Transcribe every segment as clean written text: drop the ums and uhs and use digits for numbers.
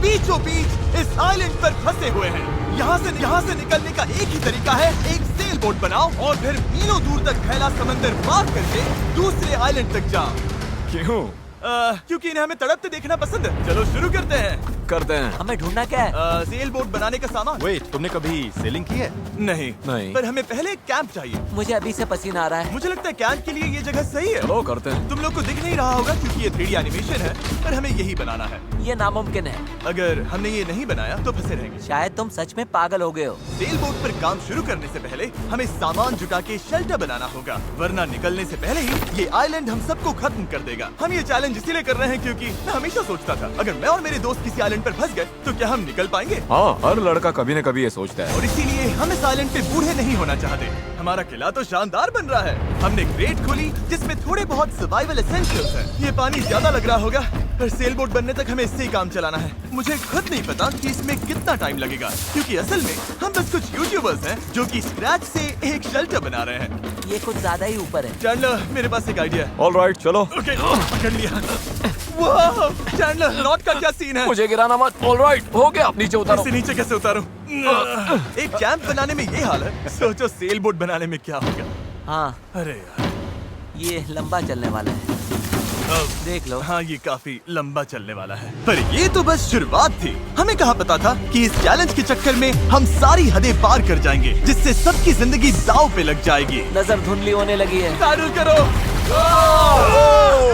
बीचों बीच इस आइलैंड पर फंसे हुए हैं। यहाँ से निकलने का एक ही तरीका है, एक सेल बोट बनाओ और फिर मीलों दूर तक फैला समंदर पार करके दूसरे आइलैंड तक जाओ। क्यों? क्योंकि इन्हें हमें तड़पते देखना पसंद है। चलो शुरू करते हैं। हमें ढूंढना क्या है? सेल बोट बनाने का सामान। वेट, तुमने कभी सेलिंग की है? नहीं, पर हमें पहले एक कैंप चाहिए। मुझे अभी से पसीना आ रहा है। मुझे लगता है कैंप के लिए ये जगह सही है। चलो करते हैं। तुम लोग को दिख नहीं रहा होगा क्योंकि ये 3D एनिमेशन है, पर हमें यही बनाना है। ये नामुमकिन है। अगर हमने ये नहीं बनाया तो फंसे रहेंगे। शायद तुम सच में पागल हो गए हो। सेल बोट पर काम शुरू करने से पहले हमें सामान जुटा के शेल्टर बनाना होगा, वरना निकलने से पहले ही ये आइलैंड हम सबको खत्म कर देगा। हम ये चैलेंज इसीलिए कर रहे हैं क्योंकि मैं हमेशा सोचता था अगर मैं और मेरे दोस्त किसी आइलैंड पर फंस गए तो क्या हम निकल पाएंगे? हाँ, हर लड़का कभी न कभी ये सोचता है। और इसीलिए हम इस आइलैंड पे बूढ़े नहीं होना चाहते। हमारा किला तो शानदार बन रहा है। हमने क्रेट खोली जिसमें थोड़े बहुत सर्वाइवल एसेंशियल्स हैं। ये पानी ज्यादा लग रहा होगा, पर सेल बोट बनने तक हमें इससे ही काम चलाना है। मुझे खुद नहीं पता कि इसमें कितना टाइम लगेगा, क्योंकि असल में हम बस कुछ यूट्यूबर्स हैं जो कि स्क्रैच से एक शेल्टर बना रहे हैं। ये कुछ ज्यादा ही ऊपर है। चैंडलर, मेरे पास एक आइडिया है। ऑलराइट, चलो। ओके, पकड़ लिया। वाह, चैंडलर, नॉट का क्या सीन है? मुझे गिराना मत। ऑलराइट, हो गया। नीचे उतारो। इसे नीचे कैसे उतारूं? एक कैंप बनाने में ये हाल है, सोचो सेल बोट बनाने में क्या होगा। हाँ, अरे यार, ये लंबा चलने वाला है। देख लो। हाँ, ये काफी लंबा चलने वाला है। पर ये तो बस शुरुआत थी। हमें कहाँ पता था कि इस चैलेंज के चक्कर में हम सारी हदें पार कर जाएंगे, जिससे सबकी जिंदगी दांव पे लग जाएगी। नजर धुंधली होने लगी है। तारुल करो।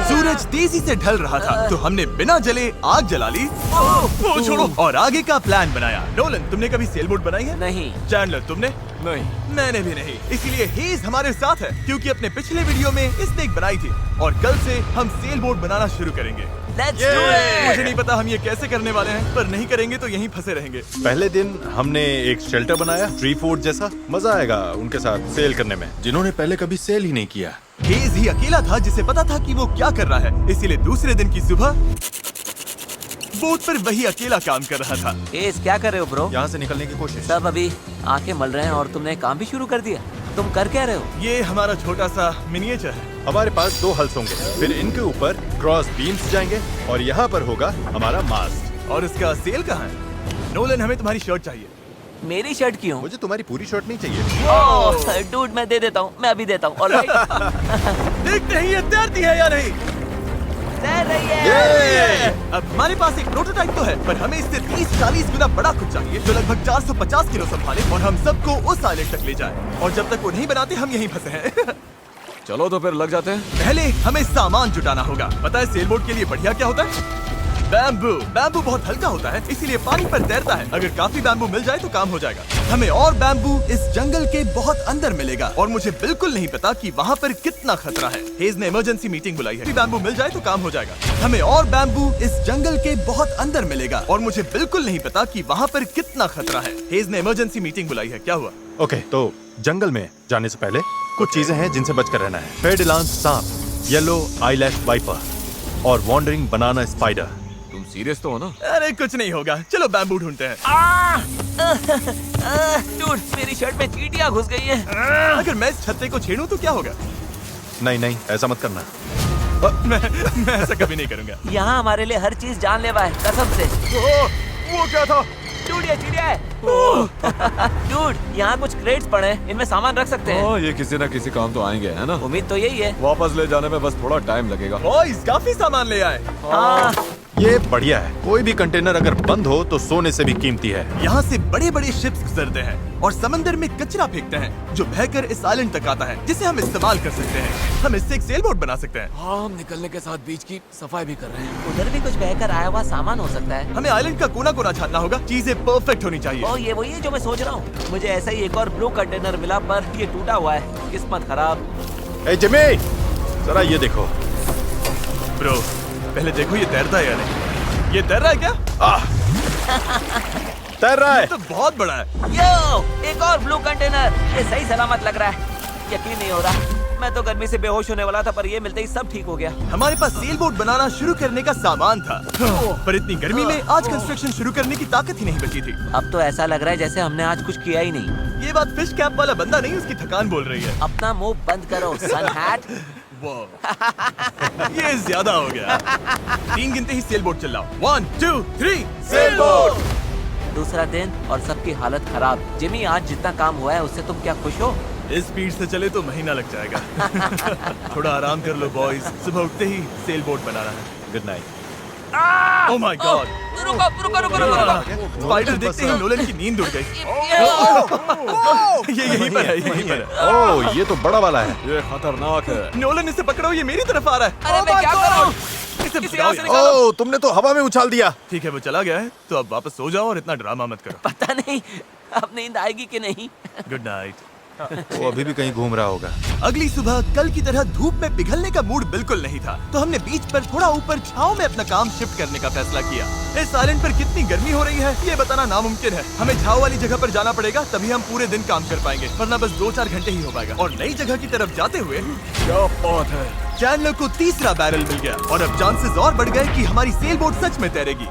सूरज तेजी से ढल रहा था, तो हमने बिना जले आग जला ली। वो छोड़ो, और आगे का प्लान बनाया। नोलन, तुमने कभी सेल बोट बनाई है? नहीं। चैंडलर, तुमने? नहीं। मैंने भी नहीं। इसीलिए हेज हमारे साथ है, क्योंकि अपने पिछले वीडियो में इसने एक बनाई थी, और कल से हम सेल बोट बनाना शुरू करेंगे। Let's do it! मुझे नहीं पता हम ये कैसे करने वाले हैं, पर नहीं करेंगे तो यहीं फंसे रहेंगे। पहले दिन हमने एक शेल्टर बनाया, ट्री फूड जैसा। मजा आएगा उनके साथ सेल करने में, जिन्होंने पहले कभी सेल ही नहीं किया। हेज ही अकेला था जिसे पता था कि वो क्या कर रहा है, इसीलिए दूसरे दिन की सुबह बोट पर वही अकेला काम कर रहा था। एस, क्या कर रहे हो ब्रो? यहाँ से निकलने की कोशिश। सब अभी आंखें मल रहे हैं और तुमने काम भी शुरू कर दिया। तुम कर क्या रहे हो? ये हमारा छोटा सा मिनिएचर है। हमारे पास 2 हल्स होंगे, फिर इनके ऊपर क्रॉस बीम्स जाएंगे और यहाँ पर होगा हमारा मास्ट। और इसका सेल कहाँ है? नोलन, हमें तुम्हारी शर्ट चाहिए। मेरी शर्ट क्यों? मुझे तुम्हारी पूरी शर्ट नहीं चाहिए। डूड, मैं दे देता हूँ, मैं अभी देता हूँ। ऑलराइट। देखते हैं ये तैरती है या नहीं। तैर रही है। अब हमारे पास एक प्रोटोटाइप तो है, पर हमें इससे 30-40 गुना बड़ा कुछ चाहिए, जो लगभग 450 किलो संभाले और हम सबको उस आइलैंड तक ले जाए। और जब तक वो नहीं बनाते हम यहीं फंसे हैं। चलो तो फिर लग जाते हैं। पहले हमें सामान जुटाना होगा। पता है सेल बोट के लिए बढ़िया क्या होता है? बैम्बू। बैम्बू बहुत हल्का होता है, इसीलिए पानी पर तैरता है। अगर काफी बैम्बू मिल जाए तो काम हो जाएगा। हमें और बैम्बू इस जंगल के बहुत अंदर मिलेगा, और मुझे बिल्कुल नहीं पता कि वहाँ पर कितना खतरा है। हेज ने इमरजेंसी मीटिंग बुलाई है। बैम्बू मिल जाए तो काम हो जाएगा। हमें और बैम्बू इस जंगल के बहुत अंदर मिलेगा, और मुझे बिल्कुल नहीं पता कि वहाँ पर कितना खतरा है। हेज ने इमरजेंसी मीटिंग बुलाई है। क्या हुआ? ओके, तो जंगल में जाने से पहले कुछ चीजें हैं जिनसे बचकर रहना है। फेडिलांस सांप, येलो आईलैश वाइपर और वॉन्डरिंग बनाना स्पाइडर। तुम सीरियस तो हो ना? अरे कुछ नहीं होगा, चलो बैम्बू ढूंढते हैं। डूड, मेरी शर्ट में चींटियां घुस गई हैं। अगर मैं इस छत्ते को छेड़ूं तो क्या होगा? नहीं, ऐसा मत करना। मैं ऐसा कभी नहीं करूंगा। यहाँ हमारे लिए हर चीज जानलेवा है, कसम से। वो क्या था? डूड, ये चिड़िया है। डूड, यहाँ कुछ क्रेट्स पड़े हैं, इनमें सामान रख सकते हैं। हाँ, ये किसी न किसी काम तो आएंगे, है ना? उम्मीद तो यही है। वापस ले जाने में बस थोड़ा टाइम लगेगा। बॉयज, काफी सामान ले आए। हाँ। ये बढ़िया है। कोई भी कंटेनर अगर बंद हो तो सोने से भी कीमती है। यहाँ से बड़े बड़े शिप्स गुजरते हैं और समंदर में कचरा फेंकते हैं, जो बहकर इस आइलैंड तक आता है, जिसे हम इस्तेमाल कर सकते हैं। हम इससे एक सेल बोट बना सकते हैं। हाँ, हम निकलने के साथ बीच की सफाई भी कर रहे हैं। उधर भी कुछ बहकर आया हुआ सामान हो सकता है। हमें आइलैंड का कोना कोना छानना होगा। चीजें परफेक्ट होनी चाहिए। ओ, ये वही है जो मैं सोच रहा हूँ। मुझे ऐसा ही एक और ब्लू कंटेनर मिला, पर ये टूटा हुआ है। किस्मत खराब। ए जिमी, जरा ये देखो। ब्रो, पहले देखो ये तैरता है या नहीं। ये तैर रहा है क्या? तैर रहा है। तो बहुत बड़ा है। यो, एक और ब्लू कंटेनर। ये सही सलामत लग रहा है। यकीन नहीं हो रहा। मैं तो गर्मी से बेहोश होने वाला था, पर ये मिलते ही सब ठीक हो गया। हमारे पास सेल बोट बनाना शुरू करने का सामान था, पर इतनी गर्मी में आज कंस्ट्रक्शन शुरू करने की ताकत ही नहीं बची थी। अब तो ऐसा लग रहा है जैसे हमने आज कुछ किया ही नहीं। ये बात फिश कैप वाला बंदा नहीं, उसकी थकान बोल रही है। अपना मुंह बंद करो, सन हैट। ये ज्यादा हो गया। 3 गिनते ही सेल बोट चिल्लाओ। 1 2 3 sail boat. दूसरा दिन और सबकी हालत खराब। जिमी, आज जितना काम हुआ है उससे तुम क्या खुश हो? इस स्पीड से चले तो महीना लग जाएगा। थोड़ा आराम कर लो बॉयज, सुबह उठते ही सेल बोट बनाना है। Good night. Oh my God. रुको रुको रुको रुको। स्पाइडर देखते ही नोलन की नींद उड़ गई। ये यहीं पर है, यहीं पर है। ओह, ये तो बड़ा वाला है। ये खतरनाक है। नोलन इसे पकड़ो, ये मेरी तरफ आ रहा है। अरे मैं क्या करूं? इसे किसी बचाओ और से यार। निकालो। ओह, तुमने तो हवा में उछाल दिया। ठीक है, वो चला गया है, तो अब वापस सो जाओ और इतना ड्रामा मत करो। पता नहीं अब नींद आएगी कि नहीं। Good night. वो अभी भी कहीं घूम रहा होगा। अगली सुबह कल की तरह धूप में पिघलने का मूड बिल्कुल नहीं था, तो हमने बीच पर थोड़ा ऊपर छांव में अपना काम शिफ्ट करने का फैसला किया। इस आइलैंड पर कितनी गर्मी हो रही है ये बताना नामुमकिन है। हमें छांव वाली जगह पर जाना पड़ेगा, तभी हम पूरे दिन काम कर पाएंगे, वरना बस 2-4 घंटे ही हो पाएगा। और नई जगह की तरफ जाते हुए क्या बात है। चैंडलर को तीसरा बैरल मिल गया और अब चांसेस और बढ़ गए कि हमारी सेल बोट सच में तैरेगी।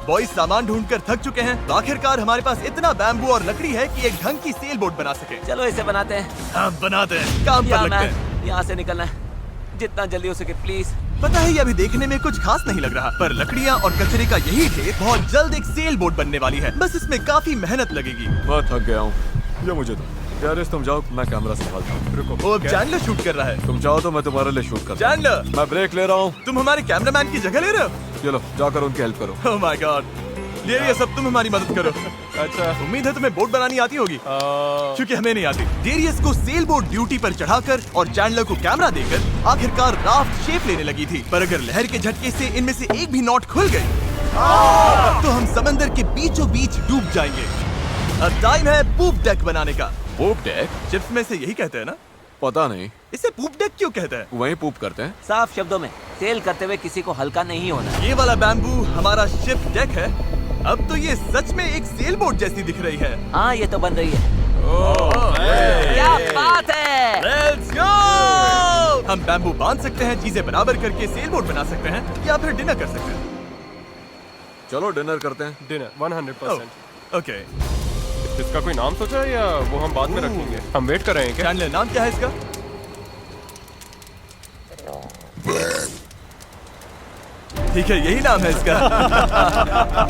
बॉयज सामान ढूंढकर थक चुके हैं, तो आखिरकार हमारे पास इतना बैम्बू और लकड़ी है कि एक ढंग की सेल बोट बना सके। चलो इसे बनाते हैं। हाँ, बनाते हैं, काम पर लगते हैं। यहाँ से निकलना है जितना जल्दी हो सके प्लीज। पता है ये अभी देखने में कुछ खास नहीं लग रहा, पर लकड़ियाँ और कचरे का यही ढेर बहुत जल्द एक सेल बोट बनने वाली है। बस इसमें काफी मेहनत लगेगी। मैं थक गया हूँ, ये मुझे दो। गैरेज तुम जाओ, मैं कैमरा संभालता हूँ। रुको, वो अब चैंडलर शूट कर रहा है। तुम जाओ तो मैं तुम्हारे लिए शूट कर। चैंडलर, मैं ब्रेक ले रहा हूँ। तुम हमारे कैमरामैन की जगह ले रहे हो? चलो जाकर उनकी हेल्प करो। ओह माय गॉड, ये सब तुम हमारी मदद करो। अच्छा। उम्मीद है तुम्हें बोट बनानी आती होगी, क्योंकि हमें नहीं आती। डेरियस को सेल बोट ड्यूटी पर चढ़ाकर और चैंडलर को कैमरा देकर आखिरकार राफ्ट शेप लेने लगी थी, पर अगर लहर के झटके से इनमें से एक भी नॉट खुल गई तो हम समंदर के बीचों बीच डूब जाएंगे। अब टाइम है पूप डेक बनाने का। पूप डेक? चिप्स में से यही कहते हैं ना? पता नहीं, इसे पूप डेक क्यों कहते हैं? वहीं पूप करते हैं। साफ शब्दों में, सेल करते हुए किसी को हल्का नहीं होना। ये वाला बैम्बू हमारा शिप डेक है। अब तो ये सच में एक सेल बोट जैसी दिख रही है। हाँ ये तो बन रही है। क्या बात है। Let's go! हम बैम्बू बांध सकते हैं, चीजें बराबर करके सेल बोट बना सकते हैं, या फिर डिनर कर सकते हैं। चलो डिनर करते हैं। डिनर 100%। ओके, इसका कोई नाम सोचा है या वो हम बाद में रखेंगे? हम वेट कर रहे हैं क्या? चैंडलर नाम क्या है इसका? ठीक है, यही नाम है इसका।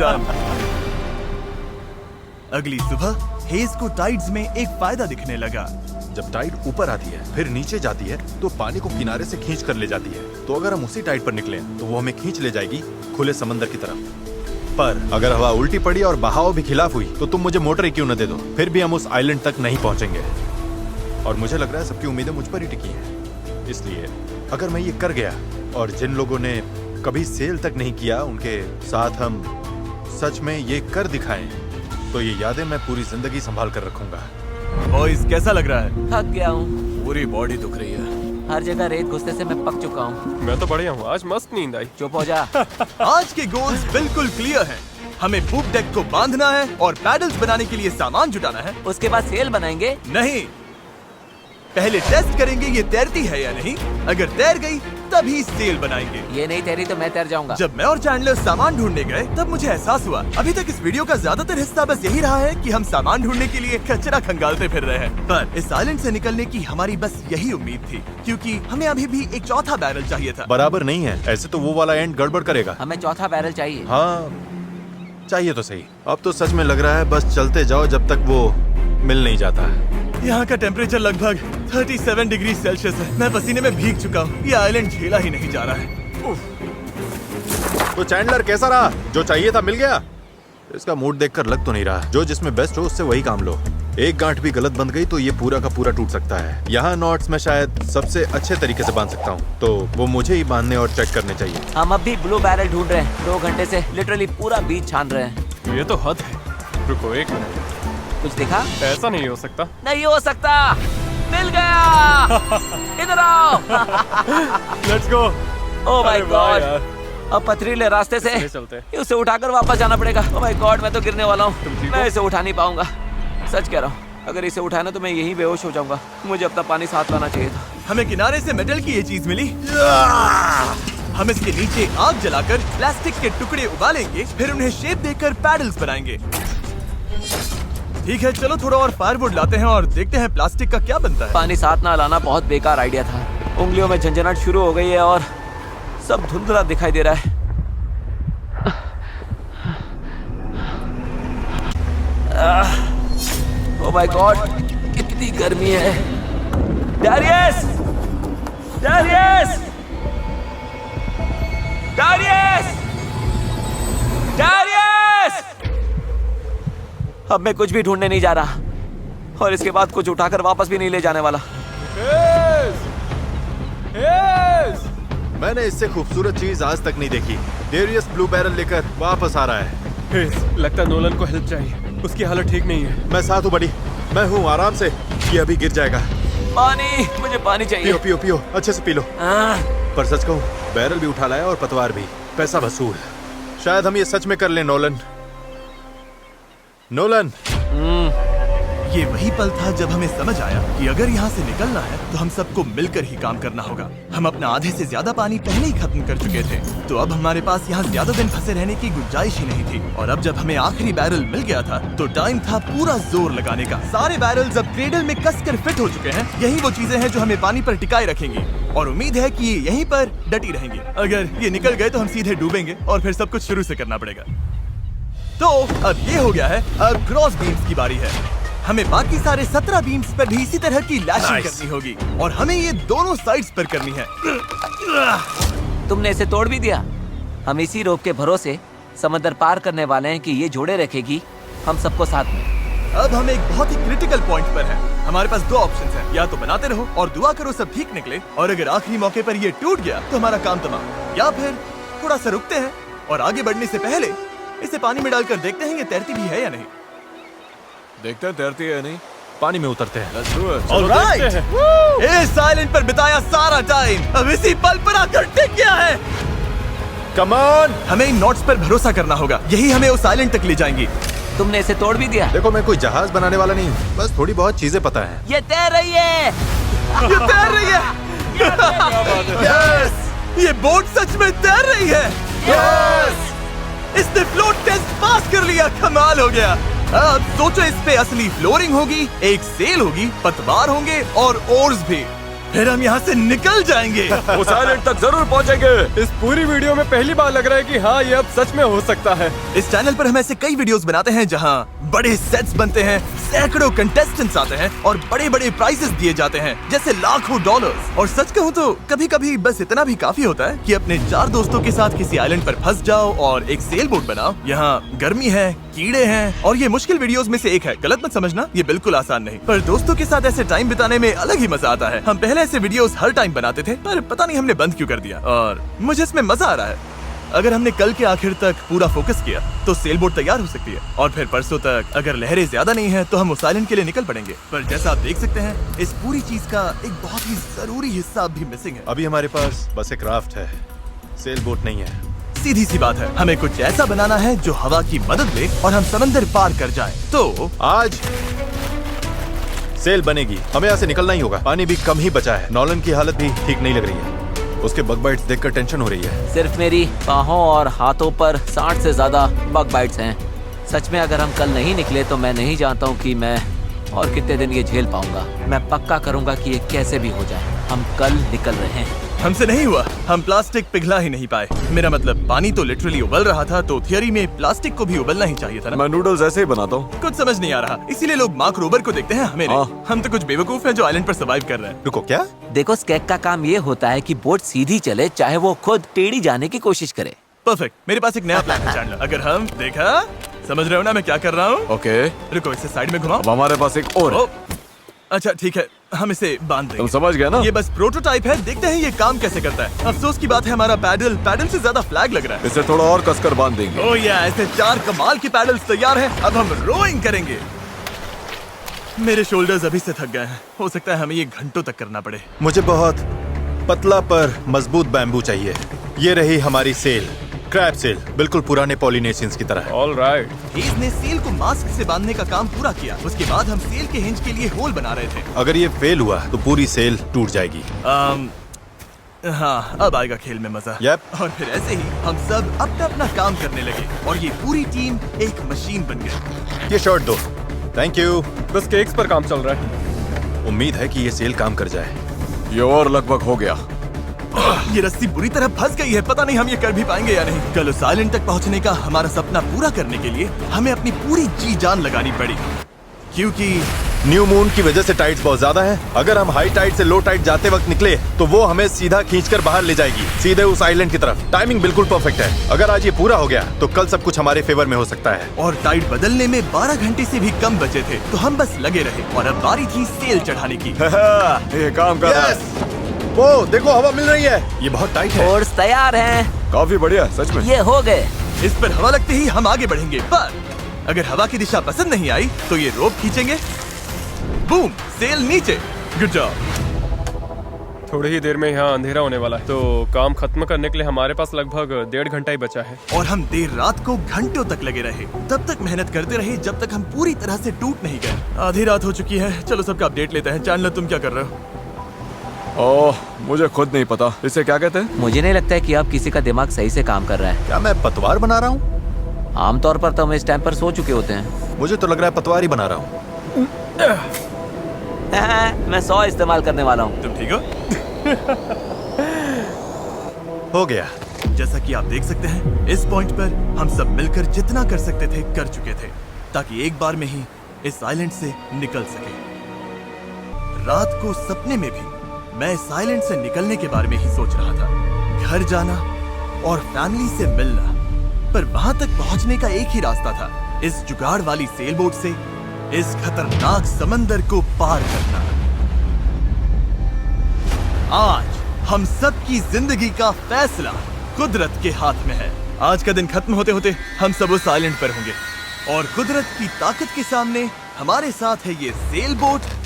डन। अगली सुबह हेज को टाइड्स में एक फायदा दिखने लगा। जब टाइड ऊपर आती है फिर नीचे जाती है तो पानी को किनारे से खींच कर ले जाती है। तो अगर हम उसी टाइड पर निकले तो वो हमें खींच ले जाएगी खुले समंदर की तरफ। पर अगर हवा उल्टी पड़ी और बहाव भी खिलाफ हुई तो तुम मुझे मोटर ही क्यों न दे दो, फिर भी हम उस आइलैंड तक नहीं पहुंचेंगे। और मुझे लग रहा है सबकी उम्मीदें मुझ पर ही टिकी हैं। इसलिए अगर मैं ये कर गया और जिन लोगों ने कभी सेल तक नहीं किया उनके साथ हम सच में ये कर दिखाएं, तो ये यादें मैं पूरी जिंदगी संभाल कर रखूंगा। बॉयज, कैसा लग रहा है? थक गया हूँ, पूरी बॉडी दुख रही है। हर जगह रेत घुसने से मैं पक चुका हूँ। मैं तो बढ़िया हूँ, आज मस्त नींद आई। चुप हो जा। आज के गोल्स बिल्कुल क्लियर हैं। हमें पूप डेक को बांधना है और पैडल्स बनाने के लिए सामान जुटाना है। उसके बाद सेल बनाएंगे। नहीं, पहले टेस्ट करेंगे ये तैरती है या नहीं। अगर तैर गई तभी सेल बनाएंगे। ये नहीं तैरी तो मैं तैर जाऊंगा। जब मैं और चैंडलर सामान ढूंढने गए तब मुझे एहसास हुआ अभी तक इस वीडियो का ज्यादातर हिस्सा बस यही रहा है कि हम सामान ढूंढने के लिए कचरा खंगालते फिर रहे हैं। पर इस आइलैंड से निकलने की हमारी बस यही उम्मीद थी, क्योंकि हमें अभी भी एक चौथा बैरल चाहिए था। बराबर नहीं है, ऐसे तो वो वाला एंड गड़बड़ करेगा। हमें चौथा बैरल चाहिए। हाँ, चाहिए तो सही। अब तो सच में लग रहा है बस चलते जाओ जब तक वो मिल नहीं जाता। यहाँ का टेम्परेचर लगभग 37 डिग्री सेल्सियस है। मैं पसीने में भीग चुका हूँ। ये आइलैंड झेला ही नहीं जा रहा है। तो चैंडलर कैसा रहा? जो चाहिए था मिल गया? इसका मूड देखकर लग तो नहीं रहा। जो जिसमें बेस्ट हो उससे वही काम लो। एक गांठ भी गलत बंध गई तो ये पूरा का पूरा टूट सकता है। यहाँ नॉट्स में शायद सबसे अच्छे तरीके से बांध सकता हूँ, तो वो मुझे ही बांधने और चेक करने चाहिए। हम अब भी ब्लू बैरल ढूंढ रहे हैं। 2 घंटे से लिटरली पूरा बीच छान रहे हैं। ये तो हद है। रुको 1 मिनट, कुछ दिखा? ऐसा नहीं हो सकता। नहीं हो सकता। मिल गया। इधर आओ। Let's go. ओह माय अरे वाह गॉड। यार। अब पथरीले रास्ते से चले चलते हैं। उसे उठाकर वापस जाना पड़ेगा। ओह माय गॉड, मैं तो गिरने वाला हूँ। तुम ठीक मैं हो? इसे उठा नहीं पाऊंगा। सच कह रहा हूँ, अगर इसे उठाना तो मैं यहीं बेहोश हो जाऊंगा। मुझे अपना पानी साथ लाना चाहिए था। हमें किनारे से मेटल की ये चीज मिली। हम इसके नीचे आग जलाकर प्लास्टिक के टुकड़े उबालेंगे, फिर उन्हें शेप देकर पैडल्स बनाएंगे। ठीक है, चलो थोड़ा और फायरवुड लाते हैं और देखते हैं प्लास्टिक का क्या बनता है। पानी साथ ना लाना बहुत बेकार आइडिया था। उंगलियों में झंझनाहट शुरू हो गई है और सब धुंधला दिखाई दे रहा है। ओह माय गॉड, कितनी गर्मी है। डैरियस! डैरियस! डैरियस! डैरियस! अब मैं कुछ भी ढूंढने नहीं जा रहा और इसके बाद कुछ उठाकर वापस भी नहीं ले जाने वाला। मैंने इससे खूबसूरत चीज आज तक नहीं देखी। डेरियस ब्लू बैरल लेकर वापस आ रहा है। लगता है नोलन को हेल्प चाहिए, उसकी हालत ठीक नहीं है। मैं साथ हूँ बड़ी, मैं हूँ, आराम से। ये अभी गिर जाएगा। पानी, मुझे पानी चाहिए। पियो पियो पियो, अच्छे से पी लो। पर सच कहूँ, बैरल भी उठा लाया और पतवार भी, पैसा वसूल। शायद हम ये सच में कर लें नोलन। नोलन, ये वही पल था जब हमें समझ आया कि अगर यहाँ से निकलना है तो हम सबको मिलकर ही काम करना होगा। हम अपना आधे से ज्यादा पानी पहले ही खत्म कर चुके थे, तो अब हमारे पास यहाँ ज्यादा दिन फंसे रहने की गुंजाइश ही नहीं थी। और अब जब हमें आखिरी बैरल मिल गया था तो टाइम था पूरा जोर लगाने का। सारे बैरल्स अब क्रेडल में कसकर फिट हो चुके हैं। यही वो चीजें हैं जो हमें पानी पर टिकाए रखेंगी और उम्मीद है कि ये यहीं पर डटी रहेंगी। अगर ये निकल गए तो हम सीधे डूबेंगे और फिर सब कुछ शुरू से करना पड़ेगा। तो अब ये हो गया है, अब क्रॉस बीम्स की बारी है। हमें बाकी सारे 17 बीम्स पर भी इसी तरह की लैशिंग करनी होगी और हमें ये दोनों साइड्स पर करनी है। तुमने इसे तोड़ भी दिया। हम इसी रोप के भरोसे समंदर पार करने वाले हैं कि ये जोड़े रखेगी हम सबको साथ में। अब हम एक बहुत ही क्रिटिकल पॉइंट पर हैं। हमारे पास दो ऑप्शंस हैं, या तो बनाते रहो और दुआ करो सब ठीक निकले, और अगर आखिरी मौके पर ये टूट गया तो हमारा काम तमाम। या फिर थोड़ा सा रुकते हैं और आगे बढ़ने से पहले इसे पानी में डालकर देखते हैं ये तैरती भी है या नहीं। देखते हैं तैरती है या नहीं। पानी में उतरते हैं। Let's do it. All चलो right. देखते हैं। इस आइलैंड पर बिताया सारा टाइम अब इसी पल पर आकर टिक गया है। Come on. हमें इन नोट्स पर भरोसा करना होगा, यही हमें उस आइलैंड तक ले जाएंगी। तुमने इसे तोड़ भी दिया। देखो, मैं कोई जहाज बनाने वाला नहीं हूँ, बस थोड़ी बहुत चीजें पता है। ये तैर रही है। ये तैर रही है। यस, ये बोट सच में तैर रही है। यस, इसने फ्लोट टेस्ट पास कर लिया। कमाल हो गया। अब सोचो, इस पे असली फ्लोरिंग होगी, एक सेल होगी, पतवार होंगे और ओर्स भी। फिर हम यहाँ से निकल जाएंगे। उस आइलैंड तक जरूर पहुंचेंगे। इस पूरी वीडियो में पहली बार लग रहा है कि हाँ, ये अब सच में हो सकता है। इस चैनल पर हम ऐसे कई वीडियोस बनाते हैं जहाँ बड़े सेट्स बनते हैं, सैकड़ों कंटेस्टेंट्स आते हैं और बड़े बड़े प्राइजेस दिए जाते हैं, जैसे लाखों डॉलर्स। और सच कहूँ तो कभी कभी बस इतना भी काफी होता है कि अपने 4 दोस्तों के साथ किसी आइलैंड पर फंस जाओ और एक सेल बोट बनाओ। यहाँ गर्मी है, कीड़े हैं और ये मुश्किल वीडियोस में से एक है। गलत मत समझना, ये बिल्कुल आसान नहीं, पर दोस्तों के साथ ऐसे टाइम बिताने में अलग ही मजा आता है। हम पहले ऐसे वीडियोस हर टाइम बनाते थे, पर पता नहीं हमने बंद क्यों कर दिया, और मुझे इसमें मजा आ रहा है। अगर हमने कल के आखिर तक पूरा फोकस किया तो सेल बोट तैयार हो सकती है, और फिर परसों तक अगर लहरें ज्यादा नहीं है तो हम उस आइलैंड के लिए निकल पड़ेंगे। पर जैसा आप देख सकते हैं, इस पूरी चीज का एक बहुत ही जरूरी हिस्सा भी मिसिंग है। अभी हमारे पास बस एक राफ्ट है, सेल बोट नहीं है। सीधी सी बात है, हमें कुछ ऐसा बनाना है जो हवा की मदद ले और हम समंदर पार कर जाएं। तो आज सेल बनेगी, हमें यहाँ से निकलना ही होगा। पानी भी कम ही बचा है। नॉलन की हालत भी ठीक नहीं लग रही है, उसके बग बाइट्स देखकर टेंशन हो रही है। सिर्फ मेरी बाहों और हाथों पर 60 से ज्यादा बग बाइट्स हैं। सच में अगर हम कल नहीं निकले तो मैं नहीं जानता हूँ कि मैं और कितने दिन ये झेल पाऊंगा। मैं पक्का करूंगा कि ये कैसे भी हो जाए। हम कल निकल रहे हैं। हमसे नहीं हुआ, हम प्लास्टिक पिघला ही नहीं पाए। मेरा मतलब पानी तो लिटरली उबल रहा था, तो थियरी में प्लास्टिक को भी उबलना ही चाहिए था ना। मैं नूडल्स ऐसे ही बनाता हूँ। कुछ समझ नहीं आ रहा, इसीलिए लोग मार्क रोबर को देखते हैं, हमें नहीं। हम तो कुछ बेवकूफ हैं जो आइलैंड पर सर्वाइव कर रहे हैं। रुको, क्या? देखो, स्केक का काम ये होता है कि बोट सीधी चले, चाहे वो खुद टेढ़ी जाने की कोशिश करे। परफेक्ट, मेरे पास एक नया प्लान है चैंडलर। अगर हम देखा, समझ रहे हो ना मैं क्या कर रहा हूँ? ओके, रुको, इसे साइड में घुमाओ। अब हमारे पास एक और है। ओ, अच्छा ठीक है, हम इसे बांध देंगे। तुम समझ गए ना? ये बस प्रोटोटाइप है, देखते हैं ये काम कैसे करता है। अफसोस की बात है, हमारा पैडल से ज्यादा फ्लैग लग रहा है। इसे थोड़ा और कसकर बांध देंगे। ओह या, ऐसे 4 कमाल के पैडल्स तैयार हैं। अब हम रोइंग करेंगे। मेरे शोल्डर्स अभी से थक गए हैं, हो सकता है हमें ये घंटों तक करना पड़े। मुझे बहुत पतला पर मजबूत बैम्बू चाहिए। ये रही हमारी सेल, क्रैब सेल, बिल्कुल पुराने पॉलिनेशियंस की तरह। All right. हेज ने सेल को मास्क से बांधने का काम पूरा किया। उसके बाद हम सेल के हिंज के लिए होल बना रहे थे। अगर ये फेल हुआ तो पूरी सेल टूट जाएगी। हाँ, अब आएगा खेल में मजा। Yep. और फिर ऐसे ही हम सब अपना अपना काम करने लगे और ये पूरी टीम एक मशीन बन गई। ये शॉट दो, थैंक यू। बस केक्स पर काम चल रहा है। उम्मीद है कि ये सेल काम कर जाए। ये और लगभग हो गया। ये रस्सी बुरी तरह फंस गई है, पता नहीं हम ये कर भी पाएंगे या नहीं। कल उस आइलैंड तक पहुंचने का हमारा सपना पूरा करने के लिए हमें अपनी पूरी जी जान लगानी पड़ी, क्योंकि न्यू मून की वजह से टाइड्स बहुत ज्यादा हैं। अगर हम हाई टाइड से लो टाइड जाते वक्त निकले तो वो हमें सीधा खींचकर बाहर ले जाएगी, सीधे उस आइलैंड की तरफ। टाइमिंग बिल्कुल परफेक्ट है। अगर आज ये पूरा हो गया तो कल सब कुछ हमारे फेवर में हो सकता है। और टाइड बदलने में 12 घंटे से भी कम बचे थे, तो हम बस लगे रहे और अब बारी थी सेल चढ़ाने की। ये काम कर रहा है। Yes! वो देखो, हवा मिल रही है। ये बहुत टाइट है। फोर्स तैयार हैं। काफी बढ़िया, सच में। ये हो गए। इस पर हवा लगते ही हम आगे बढ़ेंगे, पर अगर हवा की दिशा पसंद नहीं आई तो ये रोप खींचेंगे। बूम, सेल नीचे। Good job. थोड़ी ही देर में यहाँ अंधेरा होने वाला है, तो काम खत्म करने के लिए हमारे पास लगभग 1.5 घंटा ही बचा है। और हम देर रात को घंटों तक लगे रहे, तब तक मेहनत करते रहे जब तक हम पूरी तरह से टूट नहीं गए। आधी रात हो चुकी है, चलो सबका अपडेट लेते हैं। चैंडलर, तुम क्या कर रहे हो? ओह, मुझे खुद नहीं पता इसे क्या कहते हैं। मुझे नहीं लगता है कि अब किसी का दिमाग सही से काम कर रहा है। क्या मैं पतवार बना रहा हूँ? आमतौर पर तो हम इस टाइम पर सो चुके होते हैं। मुझे तो लग रहा है पतवार ही बना रहा हूँ। मैं 100 इस्तेमाल करने वाला हूँ। तुम ठीक हो? हो गया। जैसा कि आप देख सकते हैं, इस पॉइंट पर हम सब मिलकर जितना कर सकते थे कर चुके थे, ताकि एक बार में ही इस आइलैंड से निकल सके। रात को सपने में भी मैं इस आइलैंड से निकलने के बारे में ही सोच रहा था, घर जाना और फैमिली से मिलना। पर वहां तक पहुंचने का एक ही रास्ता था, इस जुगाड़ वाली सेल बोट से इस खतरनाक समंदर को पार करना। आज हम सब की जिंदगी का फैसला कुदरत के हाथ में है। आज का दिन खत्म होते होते हम सब उस आइलैंड पर होंगे, और कुदरत की ताकत के सामने हमारे साथ है ये सेल बोट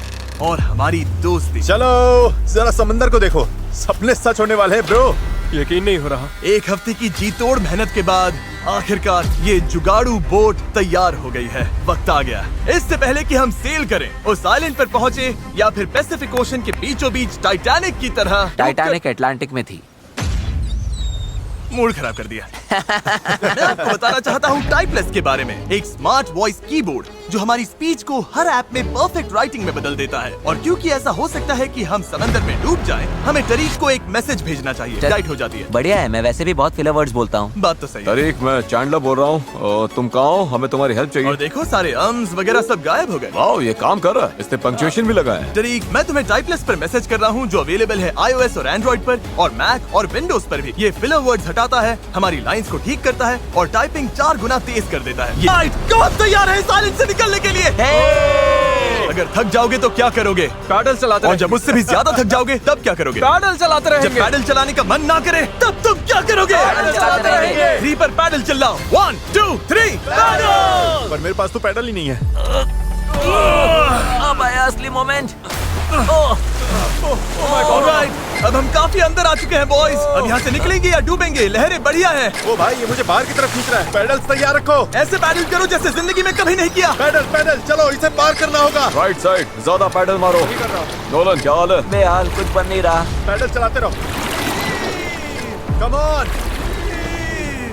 और हमारी दोस्ती। चलो जरा समंदर को देखो, सपने सच होने वाले हैं ब्रो। यकीन नहीं हो रहा। एक हफ्ते की जी तोड़ मेहनत के बाद आखिरकार ये जुगाड़ू बोट तैयार हो गई है। वक्त आ गया, इससे पहले कि हम सेल करें, उस आइलैंड पर पहुंचे या फिर पैसिफिक ओशन के बीचों बीच टाइटैनिक की तरह। टाइटैनिक अटलांटिक में थी। मूड खराब कर दिया। मैं आपको बताना चाहता हूँ टाइपलेस के बारे में, एक स्मार्ट वॉइस कीबोर्ड जो हमारी स्पीच को हर ऐप में परफेक्ट राइटिंग में बदल देता है। और क्योंकि ऐसा हो सकता है कि हम समंदर में डूब जाएं, हमें टरीक को एक मैसेज भेजना चाहिए। टाइट हो जाती है। बढ़िया है, मैं वैसे भी बहुत फिलर वर्ड्स बोलता हूँ। बात तो सही है। तारीख, मैं चैंडलर बोल रहा हूँ। तुम कहाँ हो? हमें तुम्हारी हेल्प और चाहिए। देखो सारे अम्स वगैरह सब गायब हो गए। वाओ, ये काम कर रहा है। इसने पंक्चुएशन भी लगाया है। टरीक, मैं तुम्हें टाइपलेस पर मैसेज कर रहा हूँ जो अवेलेबल है iOS और एंड्रॉइड पर, और मैक और विंडोज पर भी। ये फिलर वर्ड्स हटाता है, हमारी लाइंस को ठीक करता है और टाइपिंग 4 गुना तेज कर देता है। राइट, कब तैयार है इस आइलैंड से निकलने के लिए? अगर थक जाओगे तो क्या करोगे? पैडल चलाते और जब उससे भी ज्यादा थक जाओगे तब क्या करोगे? पैडल चलाते जब रहेंगे। पैडल चलाने का मन ना करे तब तुम क्या करोगे? पैडल चलाते रहेंगे। 3 पर पैडल चिल्लाओ। 1 2 3 पैडल। पर मेरे पास तो पैडल ही नहीं है। अब आया असली मोमेंट। ऑलराइट, अब हम काफी अंदर आ चुके हैं बॉयज। अब यहाँ से निकलेंगे या डूबेंगे? लहरें बढ़िया हैं। ओ भाई, ये मुझे बाहर की तरफ खींच रहा है। पैडल तैयार रखो। ऐसे पैडल करो जैसे जिंदगी में कभी नहीं किया। पैडल पैडल, चलो इसे पार करना होगा। राइट साइड, ज्यादा पैडल मारो। नोलन, क्या हाल है? बेहाल, कुछ बन नहीं रहा। पैडल चलाते रहो। Come on,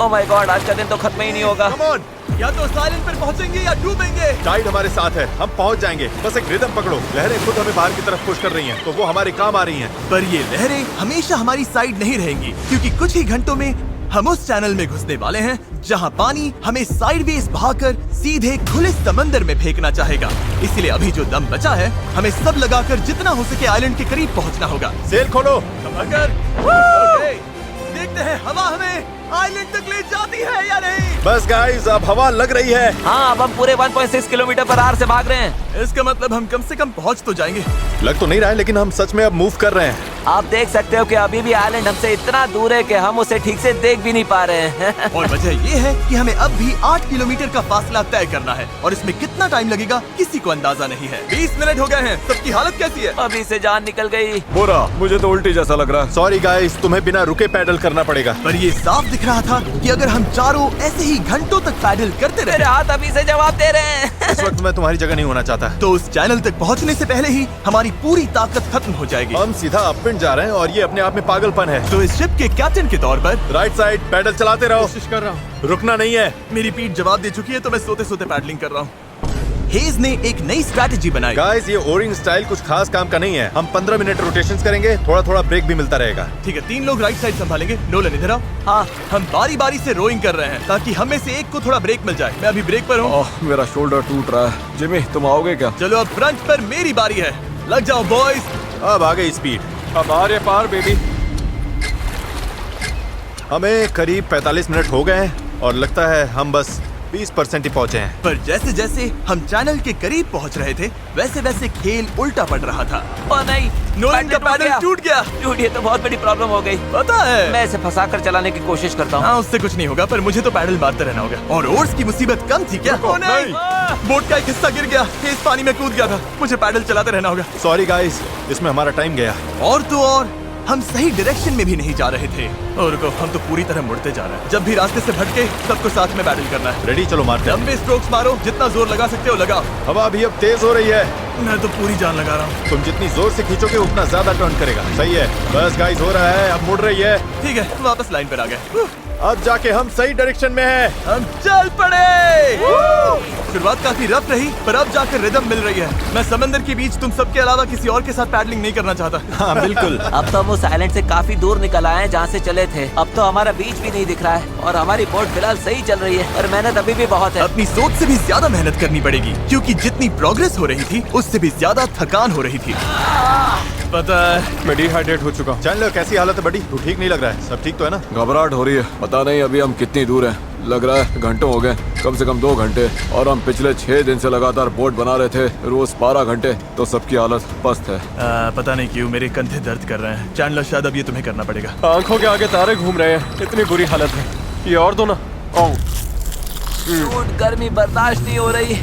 oh my God, आज का दिन तो खत्म ही नहीं होगा। Come on. या तो साइलेंट पर पहुंचेंगे या डूबेंगे। टाइड हमारे साथ है, हम पहुंच जाएंगे। बस एक रिदम पकड़ो। लहरें खुद हमें बाहर की तरफ पुश कर रही हैं, तो वो हमारे काम आ रही हैं। पर ये लहरें हमेशा हमारी साइड नहीं रहेंगी, क्योंकि कुछ ही घंटों में हम उस चैनल में घुसने वाले हैं जहां पानी हमें साइडवेज बहाकर सीधे खुले समंदर में फेंकना चाहेगा। इसलिए अभी जो दम बचा है, हमें सब लगाकर जितना हो सके आइलैंड के करीब पहुंचना होगा। सेल खोलो। अगर ओके, देखते हैं हवा हमें आइलैंड तक ले जाती है या नहीं। बस गाइस, अब हवा लग रही है। हाँ, अब हम पूरे 1.6 किलोमीटर पर आवर से भाग रहे हैं। इसका मतलब हम कम से कम पहुंच तो जाएंगे। लग तो नहीं रहा है, लेकिन हम सच में अब मूव कर रहे हैं। आप देख सकते हो कि अभी भी आइलैंड हमसे इतना दूर है कि हम उसे ठीक से देख भी नहीं पा रहे हैं। और वजह ये है कि हमें अब भी 8 किलोमीटर का फासला तय करना है, और इसमें कितना टाइम लगेगा किसी को अंदाजा नहीं है। 20 मिनट हो गए हैं। सबकी हालत कैसी है? अभी से जान निकल गई। बुरा, मुझे तो उल्टी जैसा लग रहा है। सॉरी गाइस, तुम्हें बिना रुके पैडल करना पड़ेगा। पर ये साफ दिख रहा था कि अगर हम चारों ऐसे ही घंटों तक पैडल करते मेरे रहे, हाथ अभी से जवाब दे रहे हैं। इस वक्त मैं तुम्हारी जगह नहीं होना चाहता। तो उस चैनल तक पहुंचने से पहले ही हमारी पूरी ताकत खत्म हो जाएगी। हम सीधा अपविंड जा रहे हैं, और ये अपने आप में पागलपन है। तो इस शिप के कैप्टन के तौर पर राइट साइड पैडल चलाते रहो। कोशिश कर रहा हूँ। रुकना नहीं है। मेरी पीठ जवाब दे चुकी है, तो मैं सोते सोते पैडलिंग कर रहा हूँ। हेज ने एक नई स्ट्रैटेजी बनाई। गाइस, ये ओरिंग स्टाइल कुछ खास काम का नहीं है। हम 15 मिनट रोटेशंस करेंगे, थोड़ा थोड़ा ब्रेक भी मिलता रहेगा। ठीक है, 3 लोग राइट साइड संभालेंगे। नोलन इधर आओ। हाँ। हम बारी बारी से रोइंग कर रहे हैं ताकि हम में से एक को थोड़ा ब्रेक मिल जाए। मैं अभी ब्रेक पर हूँ। मेरा शोल्डर टूट रहा है। जिमी, तुम आओगे क्या? चलो अब फ्रंट पर मेरी बारी है। लग जाओ बॉयज। अब आ गई स्पीड। अब आ रहे पार बेबी। हमें करीब 45 मिनट हो गए हैं और लगता है हम बस 20% ही पहुंचे हैं। पर जैसे जैसे हम चैनल के करीब पहुंच रहे थे वैसे वैसे खेल उल्टा पड़ रहा था। ओ नहीं, नोलन का पैडल टूट गया। टूट, ये तो बहुत बड़ी प्रॉब्लम हो गई। पता है, मैं इसे फंसा कर चलाने की कोशिश करता हूँ। हाँ, उससे कुछ नहीं होगा, पर मुझे तो पैडल मारते रहना होगा। और ओर्स की मुसीबत कम थी क्या? ओ नहीं, बोट का एक हिस्सा गिर गया। हेज पानी में कूद गया था। मुझे पैडल चलाते रहना होगा। सॉरी गाइस, इसमें हमारा टाइम गया। और तो और हम सही डायरेक्शन में भी नहीं जा रहे थे। और रुको, हम तो पूरी तरह मुड़ते जा रहे हैं। जब भी रास्ते से भटके सबको साथ में बैटल करना है। रेडी, चलो मारते हैं। लंबे स्ट्रोक्स मारो, जितना जोर लगा सकते हो लगाओ। हवा भी अब तेज हो रही है। मैं तो पूरी जान लगा रहा हूँ। तुम जितनी जोर से खींचोगे उतना ज्यादा टर्न करेगा। सही है, बस गाइस हो रहा है, अब मुड़ रही है। ठीक है, वापस लाइन पर आ गए। अब जाके हम सही डायरेक्शन में हैं। हम चल पड़े। शुरुआत काफी रफ रही, पर अब जाकर रिदम मिल रही है। मैं समंदर के बीच तुम सबके अलावा किसी और के साथ पैडलिंग नहीं करना चाहता। हाँ बिल्कुल। अब तो हम उस आइलैंड से काफी दूर निकल आए हैं जहाँ से चले थे। अब तो हमारा बीच भी नहीं दिख रहा है और हमारी बोट फिलहाल सही चल रही है। और मेहनत अभी भी बहुत है। अपनी सोच से भी ज्यादा मेहनत करनी पड़ेगी, क्योंकि जितनी प्रोग्रेस हो रही थी उससे भी ज्यादा थकान हो रही थी। पता है, मैं डिहाइड्रेट हो चुका हूँ। चैनलर, कैसी हालत है बड़ी? तू ठीक नहीं लग रहा है। सब ठीक तो है ना? घबराहट हो रही है। पता नहीं अभी हम कितनी दूर हैं। लग रहा है घंटों हो गए, कम से कम 2 घंटे। और हम पिछले 6 दिन से लगातार बोट बना रहे थे, रोज 12 घंटे। तो सबकी हालत पस्त है। पता नहीं क्यों मेरे कंधे दर्द कर रहे हैं। चैंडलर, शायद अब ये तुम्हें करना पड़ेगा। आंखों के आगे तारे घूम रहे हैं। इतनी बुरी हालत है। ये और दो ना। धूप, गर्मी बर्दाश्त नहीं हो रही।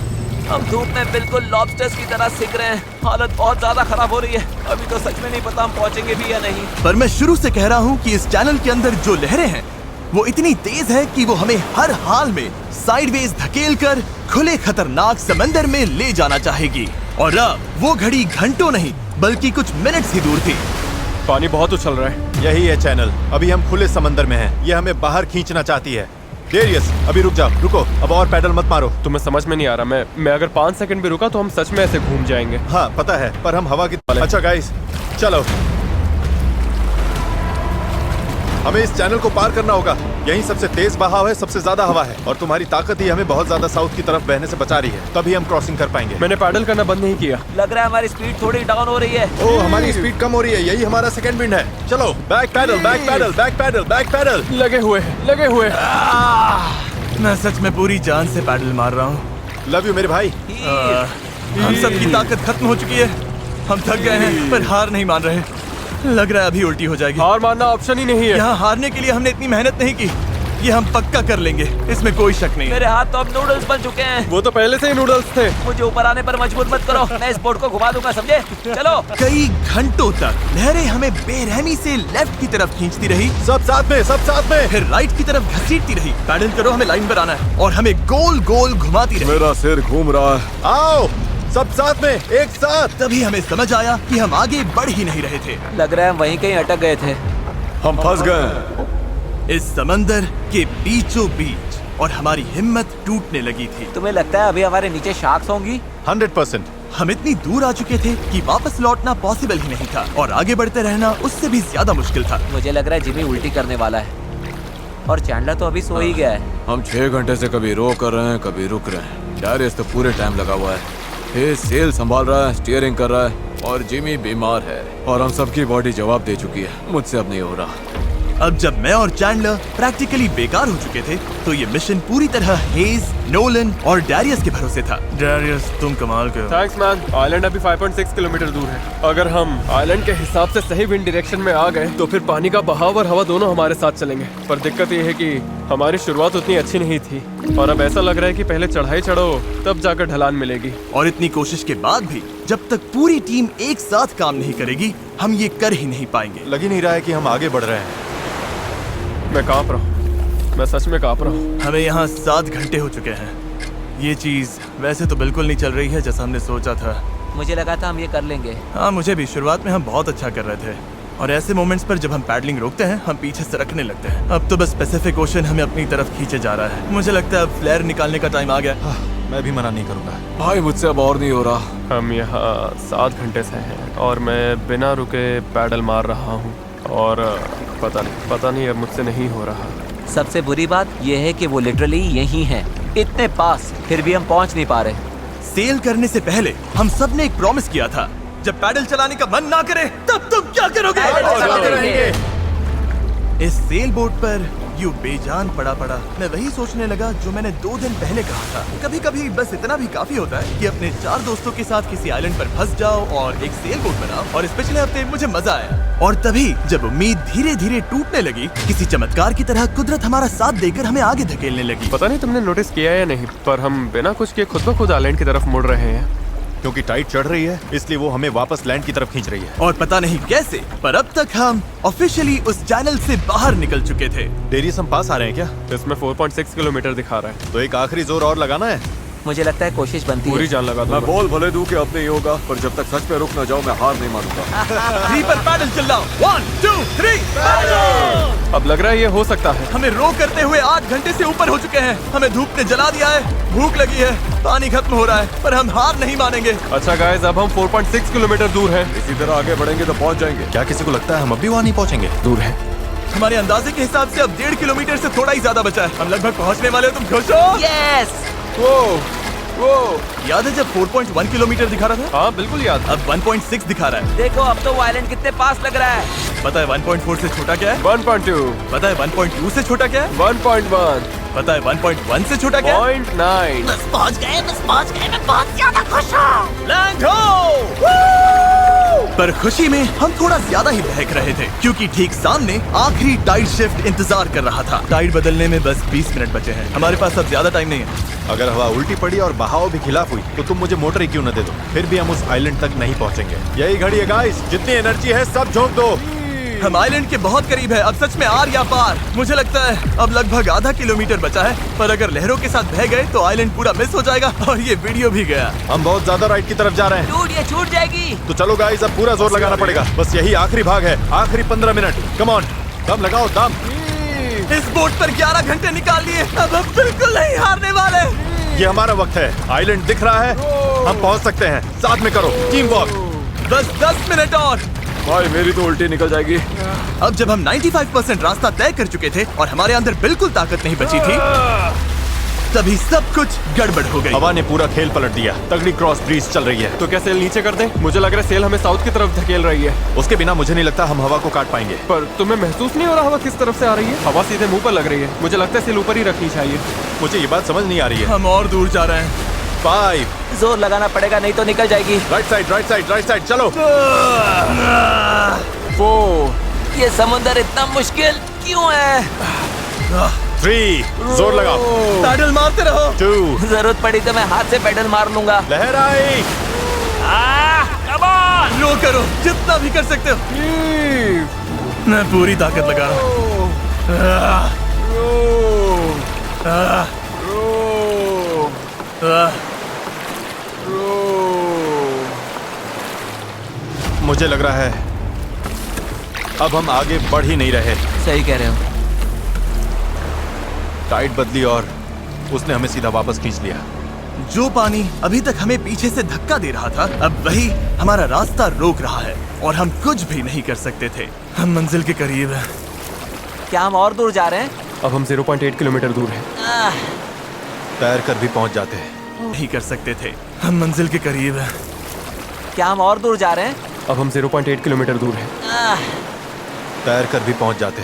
हम धूप में बिल्कुल लॉबस्टर्स की तरह सिक रहे हैं। हालत बहुत ज्यादा खराब हो रही है। अभी तो सच में नहीं पता हम पहुंचेंगे भी या नहीं। पर मैं शुरू से कह रहा हूँ कि इस चैनल के अंदर जो लहरें हैं वो इतनी तेज है कि वो हमें हर हाल में साइडवेज धकेलकर खुले खतरनाक समंदर में ले जाना चाहेगी। और अब वो घड़ी घंटों नहीं बल्कि कुछ मिनट्स ही दूर थी। पानी बहुत उछल रहा है। यही है चैनल। अभी हम खुले समंदर में हैं। ये हमें बाहर खींचना चाहती है। डेरियस, अभी रुक जाओ। रुको, अब और पैडल मत मारो। तुम्हें समझ में नहीं आ रहा। मैं अगर 5 सेकंड भी रुका तो हम सच में ऐसे घूम जाएंगे। हाँ पता है, पर हम हवा की। अच्छा गाइस, चलो। हमें इस चैनल को पार करना होगा। यही सबसे तेज बहाव है, सबसे ज्यादा हवा है। और तुम्हारी ताकत ही हमें बहुत ज्यादा साउथ की तरफ बहने से बचा रही है। तभी हम क्रॉसिंग कर पाएंगे। मैंने पैडल करना बंद नहीं किया। लग रहा है हमारी स्पीड थोड़ी डाउन हो रही है। ओह, हमारी स्पीड कम हो रही है। यही हमारा सेकंड विंड है। चलो, back paddle, back paddle, back paddle, back paddle. लगे हुए। मैं सच में पूरी जान से पैडल मार रहा हूँ। लव यू मेरे भाई। हम सबकी ताकत खत्म हो चुकी है। हम थक गए हैं पर हार नहीं मान रहे। लग रहा है अभी उल्टी हो जाएगी। हार मानना ऑप्शन ही नहीं है। यहाँ हारने के लिए हमने इतनी मेहनत नहीं की। ये हम पक्का कर लेंगे, इसमें कोई शक नहीं है। मेरे हाथ तो अब नूडल्स बन चुके हैं। वो तो पहले से ही नूडल्स थे। मुझे ऊपर आने पर मजबूर मत करो। मैं इस बोट को घुमा दूंगा, समझे? चलो। कई घंटों तक लहरें हमें बेरहमी से लेफ्ट की तरफ खींचती रही, सब साथ में, सब साथ में। फिर राइट की तरफ घसीटती रही। पैडल करो, हमें लाइन पर आना है और हमें गोल गोल घुमाती रही। मेरा सिर घूम रहा है। आओ सब साथ में, एक साथ। तभी हमें समझ आया कि हम आगे बढ़ ही नहीं रहे थे। लग रहा है हम वहीं कहीं अटक गए थे। हम फंस गए इस समंदर के बीचों बीच और हमारी हिम्मत टूटने लगी थी। तुम्हें लगता है अभी हमारे नीचे शार्क्स होंगी? 100%। हम इतनी दूर आ चुके थे कि वापस लौटना पॉसिबल ही नहीं था और आगे बढ़ते रहना उससे भी ज्यादा मुश्किल था। मुझे लग रहा है जिमी उल्टी करने वाला है और चैंडलर तो अभी सो ही गया है। हम 6 घंटे से कभी रो कर रहे हैं, कभी रुक रहे हैं। डायरियस तो पूरे टाइम लगा हुआ है। हे सेल संभाल रहा है, स्टीयरिंग कर रहा है और जिमी बीमार है और हम सबकी बॉडी जवाब दे चुकी है। मुझसे अब नहीं हो रहा। अब जब मैं और चैंडलर प्रैक्टिकली बेकार हो चुके थे तो ये मिशन पूरी तरह हेज, नोलन और डैरियस के भरोसे था। डैरियस, तुम कमाल के हो। Thanks man. आइलैंड अभी 5.6 किलोमीटर दूर है। अगर हम आइलैंड के हिसाब से सही विंड डायरेक्शन में आ गए तो फिर पानी का बहाव और हवा दोनों हमारे साथ चलेंगे। पर दिक्कत ये है कि हमारी शुरुआत उतनी अच्छी नहीं थी और अब ऐसा लग रहा है कि पहले चढ़ाई चढ़ो तब जाकर ढलान मिलेगी। और इतनी कोशिश के बाद भी जब तक पूरी टीम एक साथ काम नहीं करेगी हम ये कर ही नहीं पाएंगे। लग ही नहीं रहा है कि हम आगे बढ़ रहे हैं। मैं कांप रहा हूँ। मैं सच में कांप रहा हूँ। हमें यहाँ 7 घंटे हो चुके हैं। ये चीज वैसे तो बिल्कुल नहीं चल रही है जैसा हमने सोचा था। मुझे लगा था हम ये कर लेंगे। हाँ, मुझे भी। शुरुआत में हम बहुत अच्छा कर रहे थे और ऐसे मोमेंट्स पर जब हम पैडलिंग रोकते हैं हम पीछे सरकने लगते हैं। अब तो बस पैसिफिक ओशन हमें अपनी तरफ खींचे जा रहा है। मुझे लगता है अब फ्लेयर निकालने का टाइम आ गया। मैं भी मना नहीं करूंगा। भाई मुझसे अब और नहीं हो रहा। हम यहाँ 7 घंटे से हैं और मैं बिना रुके पैडल मार रहा हूँ और पता नहीं अब मुझसे नहीं हो रहा। सबसे बुरी बात यह है कि वो लिटरली यहीं है, इतने पास, फिर भी हम पहुंच नहीं पा रहे। सेल करने से पहले हम सब ने एक प्रॉमिस किया था, जब पैडल चलाने का मन ना करे तब तुम क्या करोगे? इस सेल बोट पर यूं बेजान पड़ा मैं वही सोचने लगा जो मैंने 2 दिन पहले कहा था। कभी कभी बस इतना भी काफी होता है कि अपने 4 दोस्तों के साथ किसी आइलैंड पर फंस जाओ और एक सेल बोट बनाओ। और इस पिछले हफ्ते मुझे मजा आया, और तभी जब उम्मीद धीरे धीरे टूटने लगी, किसी चमत्कार की तरह कुदरत हमारा साथ देकर हमें आगे धकेलने लगी। पता नहीं तुमने नोटिस किया या नहीं, पर हम बिना कुछ किए खुद ब खुद आइलैंड की तरफ मुड़ रहे हैं। क्योंकि टाइड चढ़ रही है, इसलिए वो हमें वापस लैंड की तरफ खींच रही है। और पता नहीं कैसे, पर अब तक हम ऑफिशियली उस चैनल से बाहर निकल चुके थे। डेरियस हम पास आ रहे हैं क्या? इसमें 4.6 किलोमीटर दिखा रहा है। तो एक आखिरी जोर और लगाना है। मुझे लगता है कोशिश बनती पूरी है। जान लगा मैं दूंगा। बोल भले दूं कि अब नहीं होगा, पर जब तक सच पे रुक ना जाओ मैं हार नहीं मानूंगा। 3 पर पैडल चिल्लाओ, 1 2 3 पैडल। अब लग रहा है ये हो सकता है। हमें रो करते हुए 8 घंटे से ऊपर हो चुके हैं। हमें धूप ने जला दिया है, भूख लगी है, पानी खत्म हो रहा है, पर हम हार नहीं मानेंगे। अच्छा गाइस, अब हम 4.6 किलोमीटर दूर हैं। इसी तरह आगे बढ़ेंगे तो पहुंच जाएंगे। क्या किसी को लगता है हम अब भी वहाँ नहीं पहुँचेंगे? दूर है। हमारे अंदाजे के हिसाब से अब 1.5 किलोमीटर से थोड़ा ही ज्यादा बचा है। हम लगभग पहुंचने वाले हो, तुम खुश हो? यस! वो याद है जब 4.1 किलोमीटर दिखा रहा था? हाँ बिल्कुल याद। अब 1.6 दिखा रहा है। देखो अब तो वो आइलैंड कितने पास लग रहा है। पता है 1.4 से छोटा क्या है? 1.2, पता है 1.2 से छोटा क्या है? 1.1, पता है 1.1 से छोटा क्या है? 0.9। बस पहुंच गए, मैं बहुत ज्यादा खुश हूँ। लैंड हो! पर खुशी में हम थोड़ा ज्यादा ही बहक रहे थे, क्योंकि ठीक सामने आखिरी टाइड शिफ्ट इंतजार कर रहा था। टाइड बदलने में बस 20 मिनट बचे हैं। हमारे पास अब ज्यादा टाइम नहीं है। अगर हवा उल्टी पड़ी और बहाव भी खिलाफ हुई तो तुम मुझे मोटर ही क्यों न दे दो, फिर भी हम उस आइलैंड तक नहीं पहुंचेंगे। यही घड़ी है गाइस, जितनी एनर्जी है सब झोंक दो। हम आइलैंड के बहुत करीब है, अब सच में आर या पार। मुझे लगता है अब लगभग आधा किलोमीटर बचा है, पर अगर लहरों के साथ बह गए तो आइलैंड पूरा मिस हो जाएगा और ये वीडियो भी गया। हम बहुत ज्यादा राइट की तरफ जा रहे हैं। डूड, ये छूट जाएगी। तो चलो गाइस, अब पूरा जोर लगाना पड़ेगा। बस यही आखिरी भाग है, आखिरी 15 मिनट। कम ऑन, दम लगाओ दम। इस बोट पर 11 घंटे निकाल लिए, अब हम बिल्कुल नहीं हारने वाले। ये हमारा वक्त है, आइलैंड दिख रहा है, हम पहुंच सकते हैं। साथ में करो, टीम वर्क। बस 10 मिनट और। भाई मेरी तो उल्टी निकल जाएगी। अब जब हम 95% रास्ता तय कर चुके थे और हमारे अंदर बिल्कुल ताकत नहीं बची थी, तभी सब कुछ गड़बड़ हो गई। हवा ने पूरा खेल पलट दिया। तगड़ी क्रॉस ब्रीज चल रही है। तो क्या सेल नीचे कर दें? मुझे लग रहा है सेल हमें साउथ की तरफ धकेल रही है। उसके बिना मुझे नहीं लगता हम हवा को काट पाएंगे। पर तुम्हें महसूस नहीं हो रहा हवा किस तरफ से आ रही है? हवा सीधे मुंह पर लग रही है। मुझे लगता है सेल ऊपर ही रखनी चाहिए। मुझे ये बात समझ नहीं आ रही है। हम और दूर जा रहे हैं। 5 जोर लगाना पड़ेगा, नहीं तो निकल जाएगी। Right side, right side, right side, चलो। 4, ये समुंदर इतना मुश्किल क्यों है? 3, जोर लगाओ। पैडल मारते रहो। 2, जरूरत पड़ी तो मैं हाथ से पेडल मार लूंगा। लहर आई। लो करो, जितना भी कर सकते हो। मैं पूरी ताकत लगा रहा हूँ। मुझे लग रहा है अब हम आगे बढ़ ही नहीं रहे। सही कह रहे हो। टाइड बदली और उसने हमें सीधा वापस खींच लिया। जो पानी अभी तक हमें पीछे से धक्का दे रहा था, अब वही हमारा रास्ता रोक रहा है और हम कुछ भी नहीं कर सकते थे। हम मंजिल के करीब हैं। क्या हम और दूर जा रहे हैं? अब हम 0.8 किलोमीटर दूर हैं। तैर कर भी पहुंच जाते। नहीं कर सकते थे। हम मंजिल के करीब हैं। क्या हम और दूर जा रहे हैं? अब हम 0.8 किलोमीटर दूर हैं। तैर कर भी पहुंच जाते।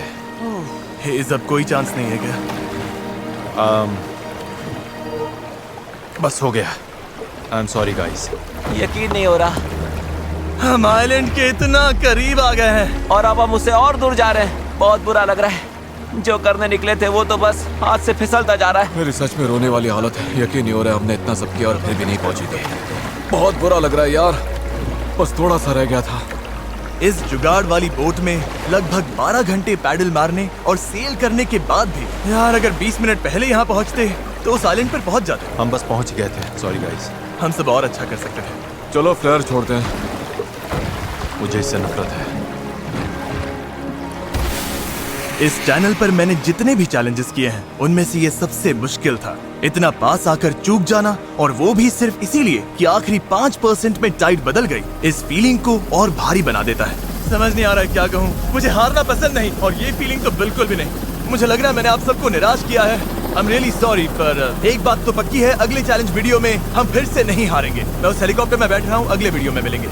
हेज, अब कोई चांस नहीं है क्या? बस हो गया। I am sorry guys. यकीन नहीं हो रहा। हम आइलैंड के इतना करीब आ गए हैं और अब हम उससे और दूर जा रहे हैं। बहुत बुरा लग रहा है। जो करने निकले थे वो तो बस हाथ से फिसलता जा रहा है। मेरी सच में रोने वाली हालत है। यकीन नहीं हो रहा है हमने इतना सब किया और फिर भी नहीं पहुंची थी। बहुत बुरा लग रहा है यार, बस थोड़ा सा रह गया था। इस जुगाड़ वाली बोट में लगभग 12 घंटे पैडल मारने और सेल करने के बाद भी यार, अगर 20 मिनट पहले यहाँ पहुँचते तो उस आइलैंड पर पहुँच जाते। हम बस पहुंच गए थे। Sorry guys. हम सब और अच्छा कर सकते थे। चलो फ्लेयर छोड़ते हैं। मुझे इससे नफरत है। इस चैनल पर मैंने जितने भी चैलेंजेस किए हैं उनमें से ये सबसे मुश्किल था। इतना पास आकर चूक जाना, और वो भी सिर्फ इसीलिए कि आखिरी 5% में टाइट बदल गई, इस फीलिंग को और भारी बना देता है। समझ नहीं आ रहा है क्या कहूँ। मुझे हारना पसंद नहीं, और ये फीलिंग तो बिल्कुल भी नहीं। मुझे लग रहा है मैंने आप सबको निराश किया है। I'm really sorry, पर एक बात तो पक्की है, अगले चैलेंज वीडियो में हम फिर से नहीं हारेंगे। मैं उस हेलीकॉप्टर में बैठ रहा हूँ, अगले वीडियो में मिलेंगे।